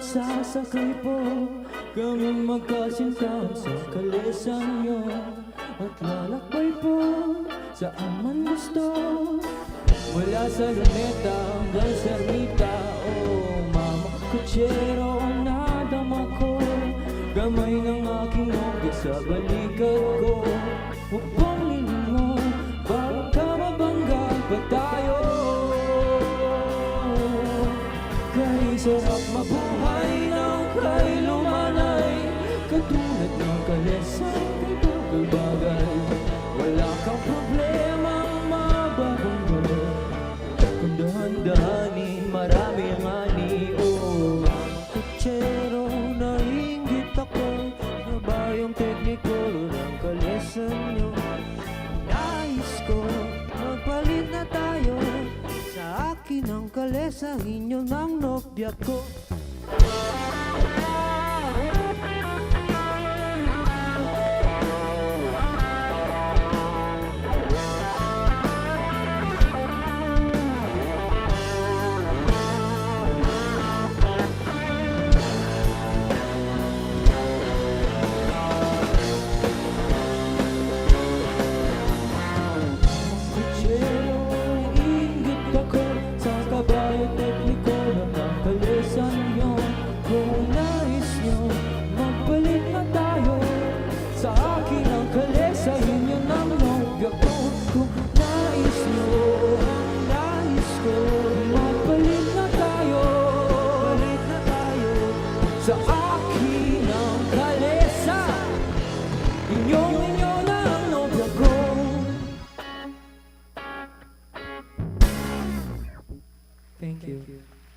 Magsasakay po kaming magkasintahan sa kalisang nyo, at lalakbay po saan man gusto, mula sa Luneta hanggang sa Ermita. Oh, mama kutsero ang nadama ko, gamay ng aking nobya sa balikat ko. Upang nilingon bago ka mabangga pa tayo, kay sarap mabuhay ng kay lumanay, katulad ng kalesang kay bagay. Wala kang problemang mababang gawin kung dahan-dahanin marami ang ani. Oh, kutsero, naiinggit ako, na ba yung teknikolo ng kalesan nyo? Nais ko magpalit na tayo, sa akin ang kalesa, inyo ng nobya ko. Kung nais nyo, magpalit na tayo, sa akin ang kalesa, inyo ng nobya ko. Kung nais nyo, nais ko, magpalit na tayo, palit na tayo, sa akin ang kalesa, inyo na